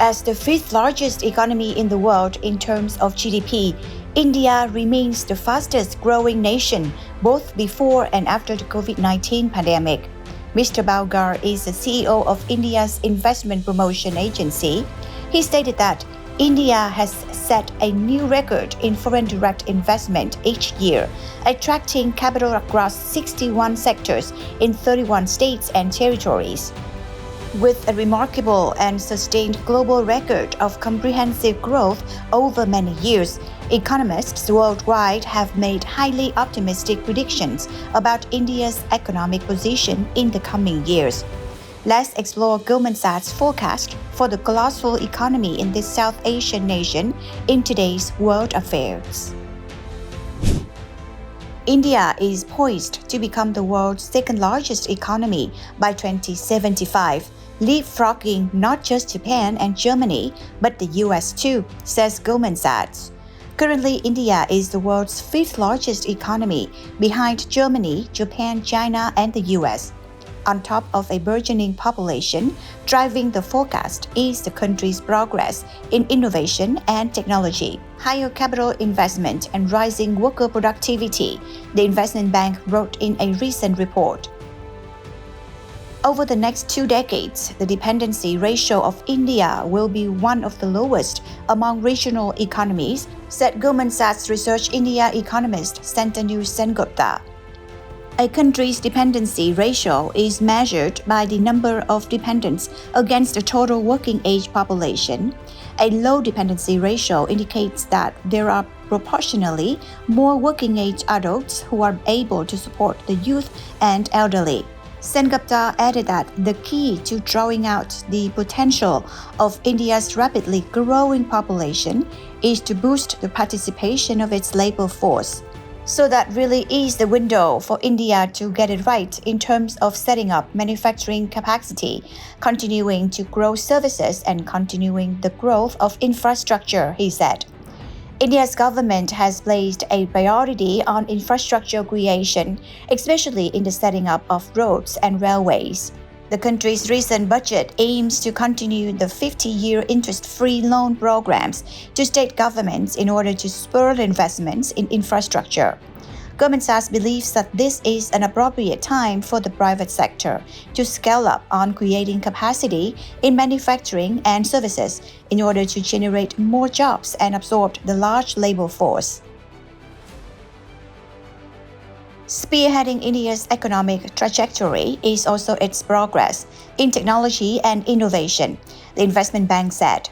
As the fifth largest economy in the world in terms of GDP, India remains the fastest growing nation both before and after the COVID-19 pandemic. Mr. Bagla is the CEO of India's investment promotion agency. He stated that India has set a new record in foreign direct investment each year, attracting capital across 61 sectors in 31 states and territories. With a remarkable and sustained global record of comprehensive growth over many years, economists worldwide have made highly optimistic predictions about India's economic position in the coming years. Let's explore Goldman Sachs' forecast for the colossal economy in this South Asian nation in today's World Affairs. India is poised to become the world's second-largest economy by 2075, leapfrogging not just Japan and Germany, but the US too, says Goldman Sachs. Currently, India is the world's fifth-largest economy, behind Germany, Japan, China, and the US. On top of a burgeoning population, driving the forecast is the country's progress in innovation and technology, higher capital investment, and rising worker productivity, the investment bank wrote in a recent report. Over the next 2 decades, the dependency ratio of India will be one of the lowest among regional economies, said Goldman Sachs Research India economist Santanu Sengupta. A country's dependency ratio is measured by the number of dependents against the total working age population. A low dependency ratio indicates that there are proportionally more working age adults who are able to support the youth and elderly. Sengupta added that the key to drawing out the potential of India's rapidly growing population is to boost the participation of its labor force. So that really is the window for India to get it right in terms of setting up manufacturing capacity, continuing to grow services, and continuing the growth of infrastructure, he said. India's government has placed a priority on infrastructure creation, especially in the setting up of roads and railways. The country's recent budget aims to continue the 50-year interest-free loan programs to state governments in order to spur investments in infrastructure. Goldman Sachs believes that this is an appropriate time for the private sector to scale up on creating capacity in manufacturing and services in order to generate more jobs and absorb the large labor force. Spearheading India's economic trajectory is also its progress in technology and innovation, the investment bank said.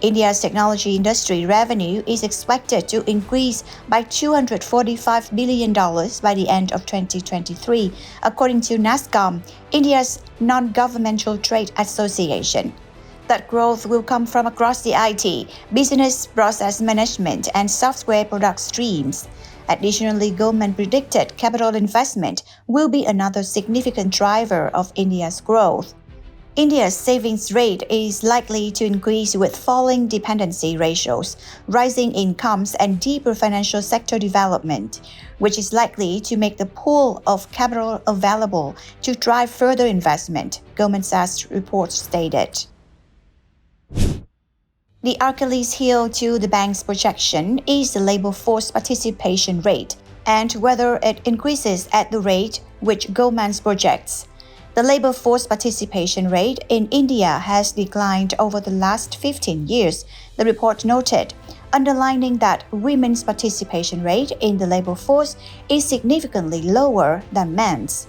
India's technology industry revenue is expected to increase by $245 billion by the end of 2023, according to NASSCOM, India's non-governmental trade association. That growth will come from across the IT, business process management, and software product streams. Additionally, Goldman predicted capital investment will be another significant driver of India's growth. India's savings rate is likely to increase with falling dependency ratios, rising incomes, and deeper financial sector development, which is likely to make the pool of capital available to drive further investment, Goldman Sachs report stated. The Achilles heel to the bank's projection is the labor force participation rate and whether it increases at the rate which Goldman projects. The labor force participation rate in India has declined over the last 15 years, the report noted, underlining that women's participation rate in the labor force is significantly lower than men's.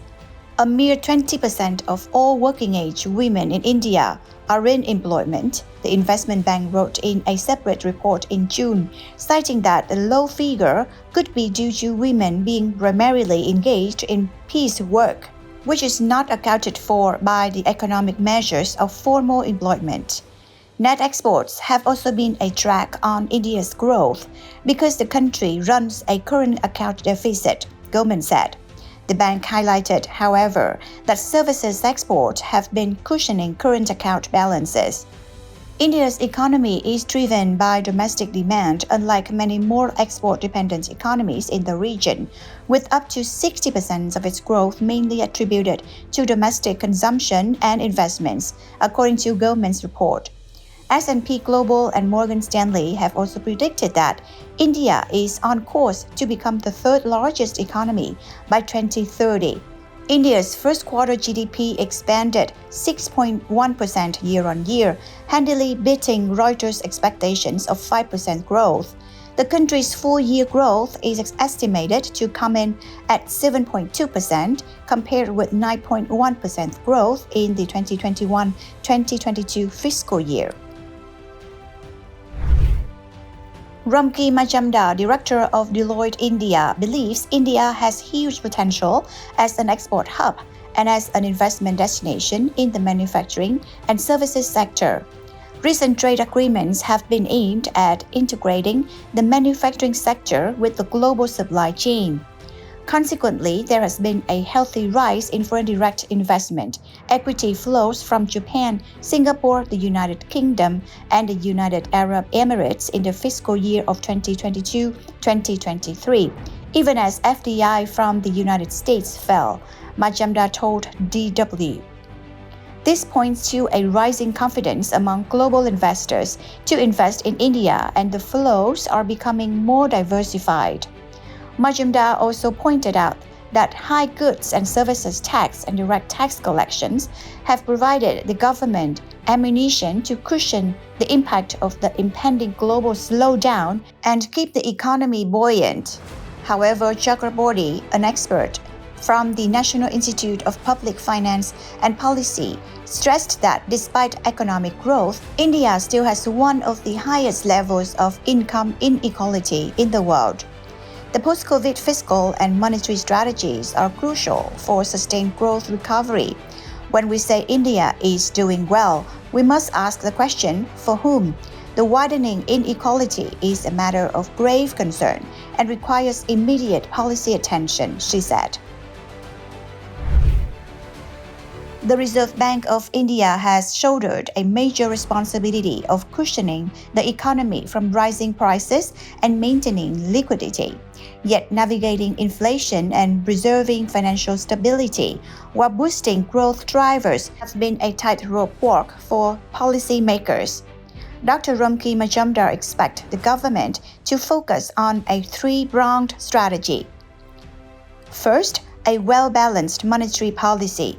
A mere 20% of all working-age women in India are in employment, the investment bank wrote in a separate report in June, citing that the low figure could be due to women being primarily engaged in piece work, which is not accounted for by the economic measures of formal employment. Net exports have also been a drag on India's growth because the country runs a current account deficit, Goldman said. The bank highlighted, however, that services exports have been cushioning current account balances. India's economy is driven by domestic demand, unlike many more export-dependent economies in the region, with up to 60% of its growth mainly attributed to domestic consumption and investments, according to Goldman's report. S&P Global and Morgan Stanley have also predicted that India is on course to become the third largest economy by 2030. India's first quarter GDP expanded 6.1% year-on-year, handily beating Reuters' expectations of 5% growth. The country's full-year growth is estimated to come in at 7.2%, compared with 9.1% growth in the 2021-2022 fiscal year. Ramki Majumdar, director of Deloitte India, believes India has huge potential as an export hub and as an investment destination in the manufacturing and services sector. Recent trade agreements have been aimed at integrating the manufacturing sector with the global supply chain. Consequently, there has been a healthy rise in foreign direct investment, equity flows from Japan, Singapore, the United Kingdom, and the United Arab Emirates in the fiscal year of 2022-2023, even as FDI from the United States fell, Majumdar told DW. This points to a rising confidence among global investors to invest in India, and the flows are becoming more diversified. Majumdar also pointed out that high goods and services tax and direct tax collections have provided the government ammunition to cushion the impact of the impending global slowdown and keep the economy buoyant. However, Chakraborty, an expert from the National Institute of Public Finance and Policy, stressed that despite economic growth, India still has one of the highest levels of income inequality in the world. The post-COVID fiscal and monetary strategies are crucial for sustained growth recovery. When we say India is doing well, we must ask the question, for whom? The widening inequality is a matter of grave concern and requires immediate policy attention, she said. The Reserve Bank of India has shouldered a major responsibility of cushioning the economy from rising prices and maintaining liquidity, yet navigating inflation and preserving financial stability while boosting growth drivers has been a tightrope walk for policymakers. Dr. Ramki Majumdar expects the government to focus on a three-pronged strategy. First, a well-balanced monetary policy.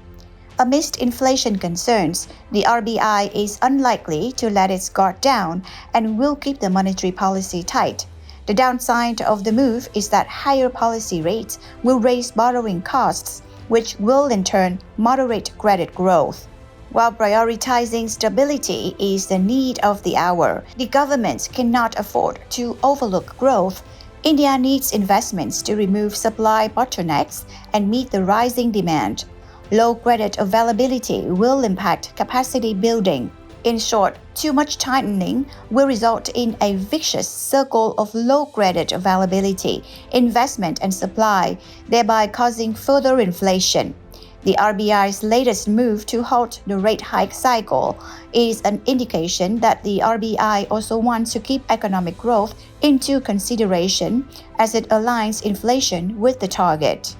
Amidst inflation concerns, the RBI is unlikely to let its guard down and will keep the monetary policy tight. The downside of the move is that higher policy rates will raise borrowing costs, which will in turn moderate credit growth. While prioritizing stability is the need of the hour, the government cannot afford to overlook growth. India needs investments to remove supply bottlenecks and meet the rising demand. Low credit availability will impact capacity building. In short, too much tightening will result in a vicious circle of low credit availability, investment and supply, thereby causing further inflation. The RBI's latest move to halt the rate hike cycle is an indication that the RBI also wants to keep economic growth into consideration as it aligns inflation with the target.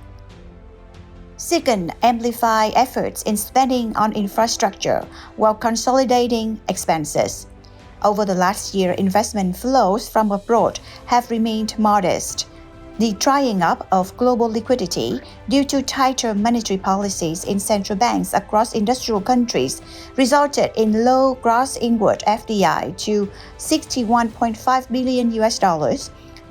Second, amplify efforts in spending on infrastructure while consolidating expenses. Over the last year, investment flows from abroad have remained modest. The drying up of global liquidity due to tighter monetary policies in central banks across industrial countries resulted in low gross inward FDI to $61.5 billion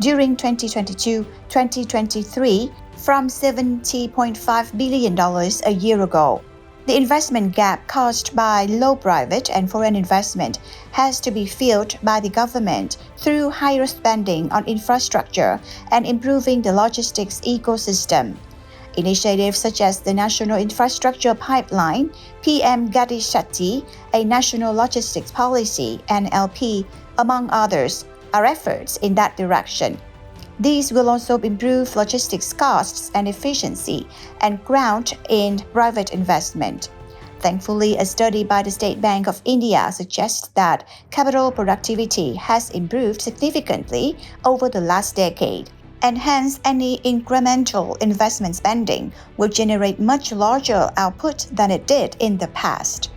during 2022-2023 from $70.5 billion a year ago. The investment gap caused by low private and foreign investment has to be filled by the government through higher spending on infrastructure and improving the logistics ecosystem. Initiatives such as the National Infrastructure Pipeline, PM Gati Shakti, a National Logistics Policy, NLP, among others, are efforts in that direction. These will also improve logistics costs and efficiency and ground in private investment. Thankfully, a study by the State Bank of India suggests that capital productivity has improved significantly over the last decade, and hence any incremental investment spending will generate much larger output than it did in the past.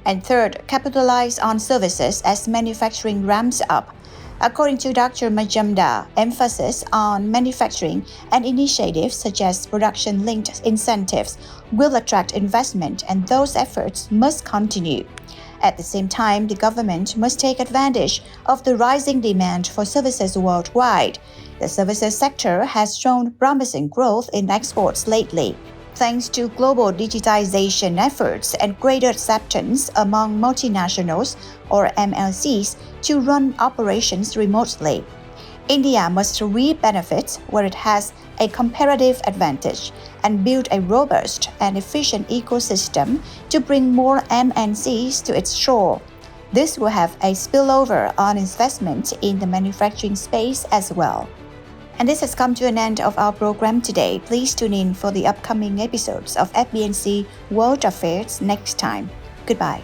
And third, capitalize on services as manufacturing ramps up. According to Dr. Majumdar, emphasis on manufacturing and initiatives such as production-linked incentives will attract investment, and those efforts must continue. At the same time, the government must take advantage of the rising demand for services worldwide. The services sector has shown promising growth in exports lately, thanks to global digitization efforts and greater acceptance among multinationals or MNCs to run operations remotely. India must reap benefits where it has a comparative advantage and build a robust and efficient ecosystem to bring more MNCs to its shore. This will have a spillover on investment in the manufacturing space as well. And this has come to an end of our program today. Please tune in for the upcoming episodes of FBNC World Affairs next time. Goodbye.